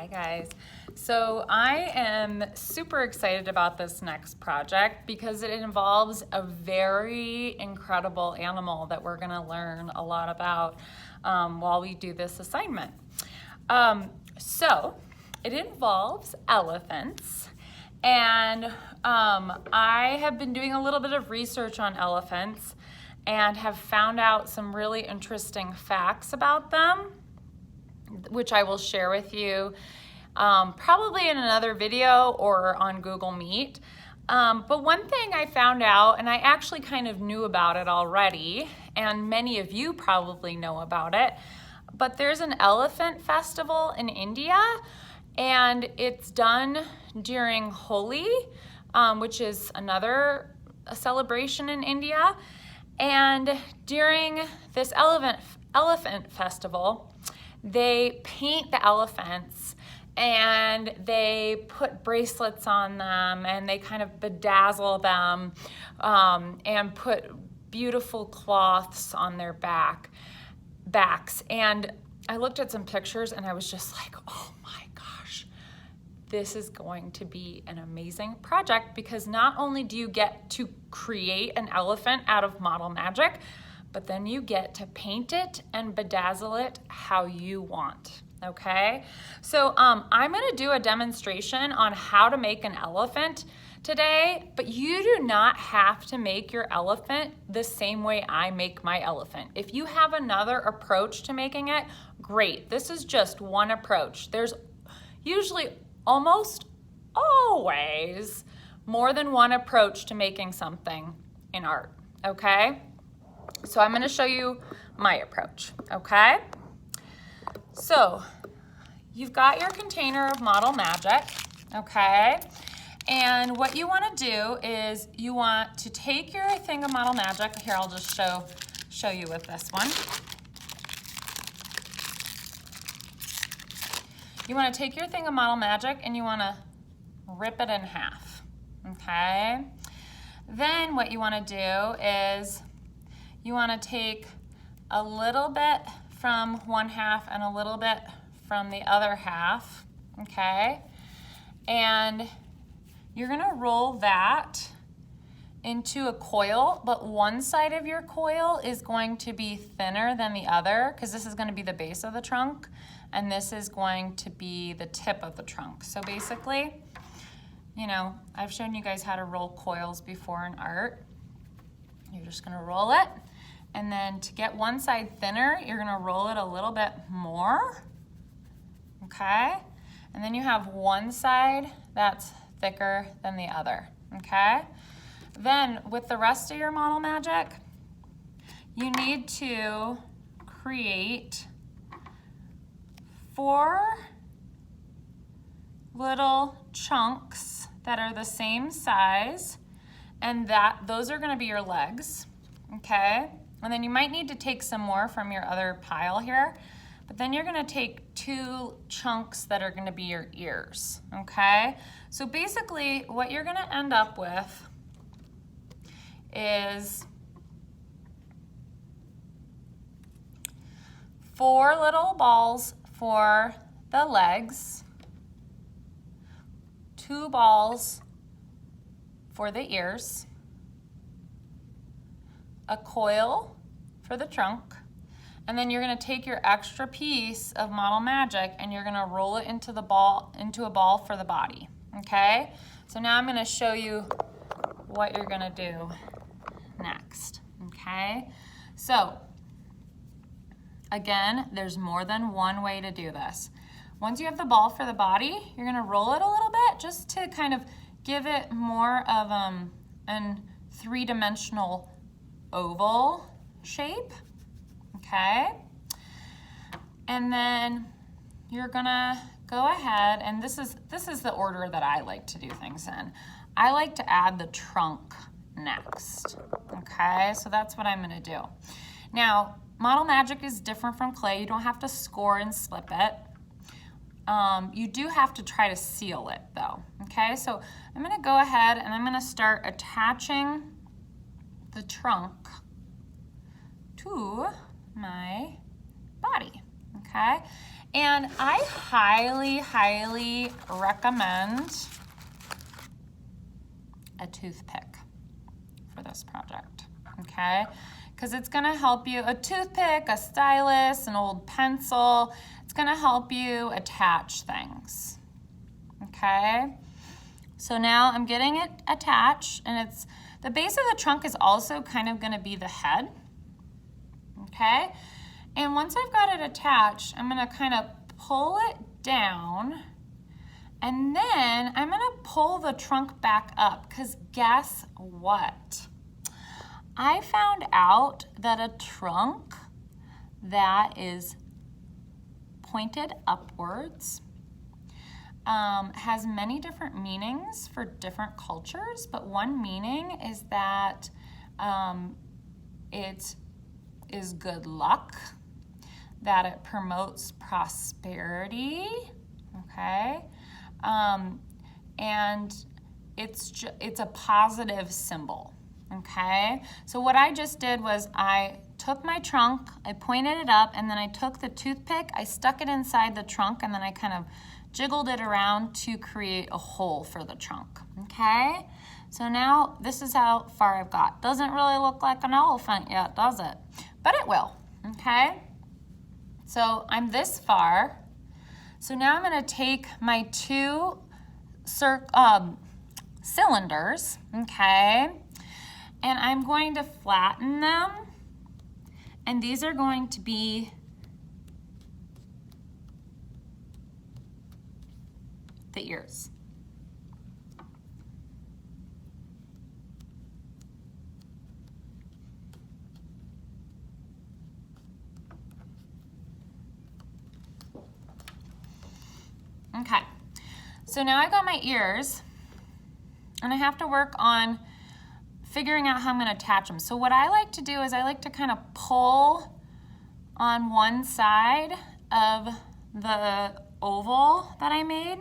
Hi guys. So I am super excited about this next project because it involves a very incredible animal that we're going to learn a lot about while we do this assignment. So it involves elephants, and I have been doing a little bit of research on elephants and have found out some really interesting facts about them, which I will share with you probably in another video or on Google Meet. But one thing I found out, and I actually kind of knew about it already, and many of you probably know about it, but there's an elephant festival in India, and it's done during Holi, which is another celebration in India. And during this elephant festival, they paint the elephants and they put bracelets on them and they kind of bedazzle them and put beautiful cloths on their backs. And I looked at some pictures and I was just like, oh my gosh, this is going to be an amazing project, because not only do you get to create an elephant out of model magic, but then you get to paint it and bedazzle it how you want, okay? So I'm gonna do a demonstration on how to make an elephant today, but you do not have to make your elephant the same way I make my elephant. If you have another approach to making it, great. This is just one approach. There's usually almost always more than one approach to making something in art, okay? So I'm gonna show you my approach, okay? So you've got your container of model magic, okay? And what you wanna do is you want to take your thing of model magic. Here, I'll just show you with this one. You wanna take your thing of model magic and you wanna rip it in half, okay? Then what you wanna do is you wanna take a little bit from one half and a little bit from the other half, okay? And you're gonna roll that into a coil, but one side of your coil is going to be thinner than the other, because this is gonna be the base of the trunk, and this is going to be the tip of the trunk. So basically, you know, I've shown you guys how to roll coils before in art. You're just gonna roll it, and then to get one side thinner, you're gonna roll it a little bit more, okay? And then you have one side that's thicker than the other, okay? Then with the rest of your model magic, you need to create 4 little chunks that are the same size, and those are gonna be your legs, okay? And then you might need to take some more from your other pile here, but then you're gonna take 2 chunks that are gonna be your ears, okay? So basically what you're gonna end up with is 4 little balls for the legs, 2 balls for the ears, a coil for the trunk, and then you're gonna take your extra piece of model magic and you're gonna roll it into a ball for the body, okay? So now I'm gonna show you what you're gonna do next, okay? So again, there's more than one way to do this. Once you have the ball for the body, you're gonna roll it a little bit just to kind of give it more of an 3-dimensional oval shape, okay? And then you're gonna go ahead, and this is the order that I like to do things in. I like to add the trunk next, okay? So that's what I'm gonna do. Now, model magic is different from clay. You don't have to score and slip it. You do have to try to seal it though, okay? So I'm gonna go ahead and I'm gonna start attaching the trunk to my body, okay? And I highly, highly recommend a toothpick for this project, okay? Because it's gonna help you, a toothpick, a stylus, an old pencil, it's gonna help you attach things, okay? So now I'm getting it attached, and it's, the base of the trunk is also kind of gonna be the head, okay? And once I've got it attached, I'm gonna kind of pull it down, and then I'm gonna pull the trunk back up, because guess what? I found out that a trunk that is pointed upwards has many different meanings for different cultures, but one meaning is that it is good luck, that it promotes prosperity, okay? And it's a positive symbol, okay? So what I just did was I took my trunk, I pointed it up, and then I took the toothpick, I stuck it inside the trunk, and then I kind of jiggled it around to create a hole for the trunk, okay? So now this is how far I've got. Doesn't really look like an elephant yet, does it? But it will, okay? So I'm this far. So now I'm gonna take my two cylinders, okay? And I'm going to flatten them. And these are going to be the ears. Okay, so now I got my ears, and I have to work on figuring out how I'm gonna attach them. So what I like to do is I like to kind of pull on one side of the oval that I made,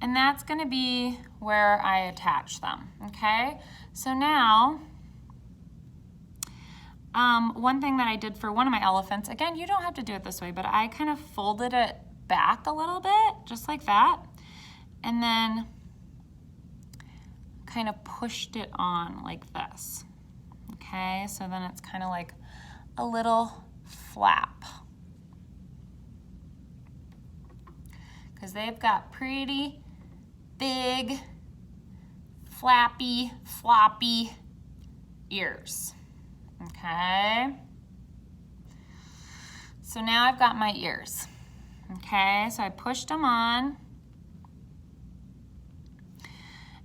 and that's gonna be where I attach them, okay? So now, one thing that I did for one of my elephants, again, you don't have to do it this way, but I kind of folded it back a little bit, just like that, and then kind of pushed it on like this, okay? So then it's kind of like a little flap, because they've got pretty big, flappy, floppy ears, okay? So now I've got my ears. Okay, so I pushed them on.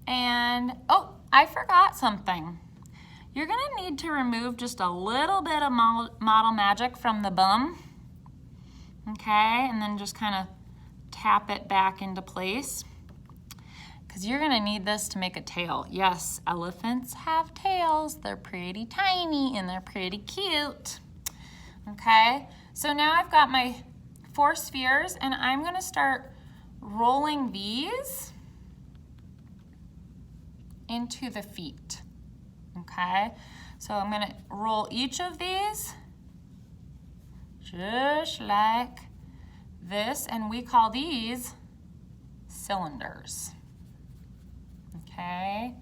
And, oh, I forgot something. You're gonna need to remove just a little bit of model magic from the bum. Okay, and then just kind of tap it back into place, because you're gonna need this to make a tail. Yes, elephants have tails. They're pretty tiny and they're pretty cute. Okay, so now I've got my 4 spheres, and I'm gonna start rolling these into the feet, okay? So I'm gonna roll each of these just like this, and we call these cylinders, okay?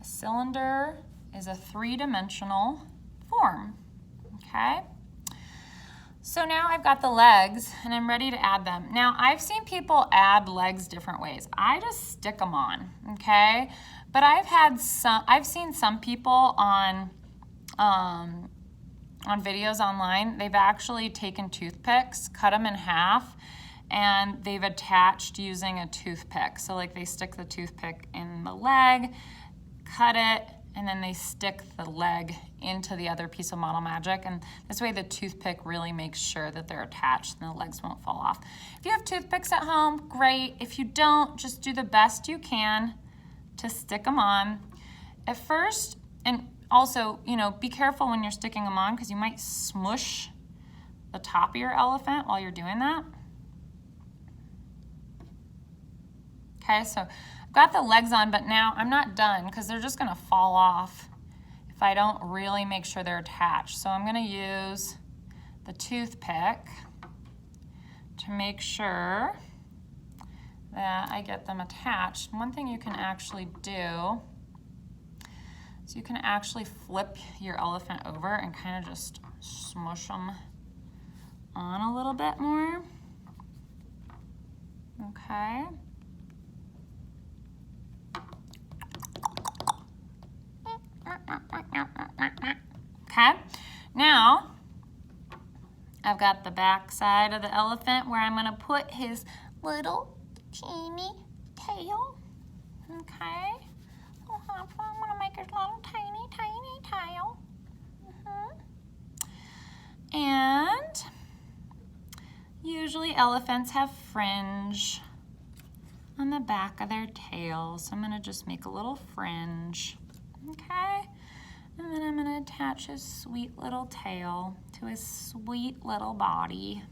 A cylinder is a 3-dimensional form, okay? So now I've got the legs, and I'm ready to add them. Now, I've seen people add legs different ways. I just stick them on, okay? But I've seen some people on videos online, they've actually taken toothpicks, cut them in half, and they've attached using a toothpick. So like they stick the toothpick in the leg, cut it, and then they stick the leg into the other piece of Model Magic, and this way the toothpick really makes sure that they're attached and the legs won't fall off. If you have toothpicks at home, great. If you don't, just do the best you can to stick them on. At first, and also, you know, be careful when you're sticking them on, because you might smush the top of your elephant while you're doing that. Okay, so I've got the legs on, but now I'm not done, because they're just gonna fall off if I don't really make sure they're attached. So I'm gonna use the toothpick to make sure that I get them attached, one thing you can actually do is you can actually flip your elephant over and kind of just smush them on a little bit more. Okay. Okay, now I've got the back side of the elephant where I'm gonna put his little teeny tail. Okay, I'm gonna make his little tiny tail. And usually elephants have fringe on the back of their tail, so I'm gonna just make a little fringe. Okay, and then I'm gonna attach his sweet little tail to his sweet little body.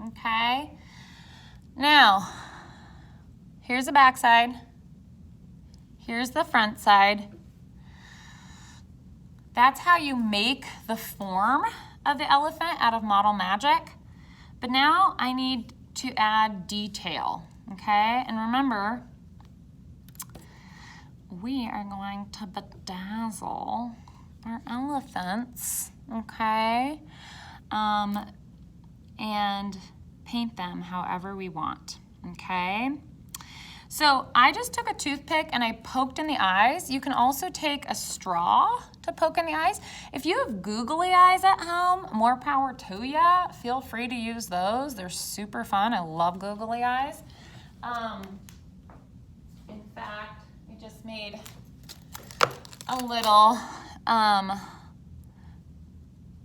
Okay, now here's the back side, here's the front side. That's how you make the form of the elephant out of Model Magic. But now I need to add detail, okay? And remember, we are going to bedazzle our elephants, okay? And paint them however we want, okay? So I just took a toothpick and I poked in the eyes. You can also take a straw to poke in the eyes. If you have googly eyes at home, more power to ya. Feel free to use those. They're super fun. I love googly eyes. In fact, we just made a little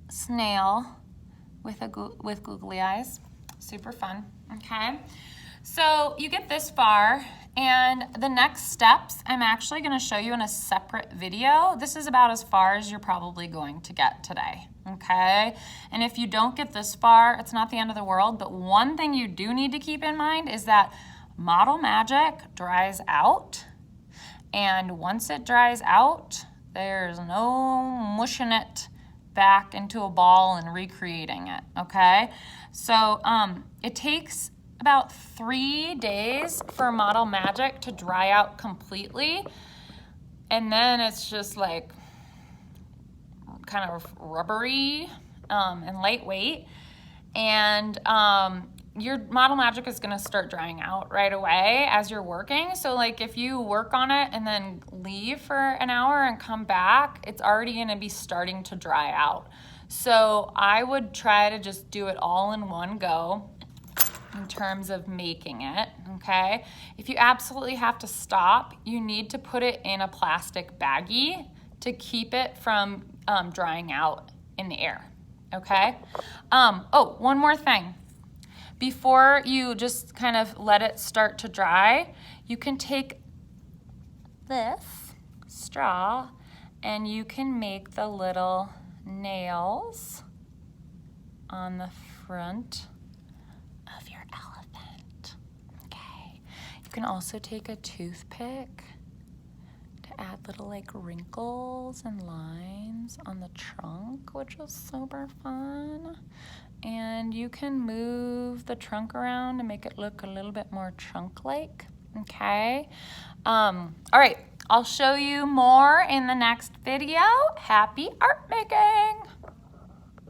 snail with googly eyes. Super fun, okay? So you get this far, and the next steps I'm actually going to show you in a separate video. This is about as far as you're probably going to get today, okay? And if you don't get this far, it's not the end of the world, but one thing you do need to keep in mind is that Model Magic dries out, and once it dries out, there's no mushing it back into a ball and recreating it, okay? So it takes about 3 days for Model Magic to dry out completely, and then it's just like kind of rubbery and lightweight, and your Model Magic is gonna start drying out right away as you're working. So like if you work on it and then leave for an hour and come back, it's already gonna be starting to dry out. So I would try to just do it all in one go in terms of making it, okay? If you absolutely have to stop, you need to put it in a plastic baggie to keep it from drying out in the air, okay? Oh, one more thing. Before you just kind of let it start to dry, you can take this straw and you can make the little nails on the front of your elephant, okay? You can also take a toothpick to add little like wrinkles and lines on the trunk, which is super fun. And you can move the trunk around to make it look a little bit more trunk-like, okay? All right, I'll show you more in the next video. Happy art making!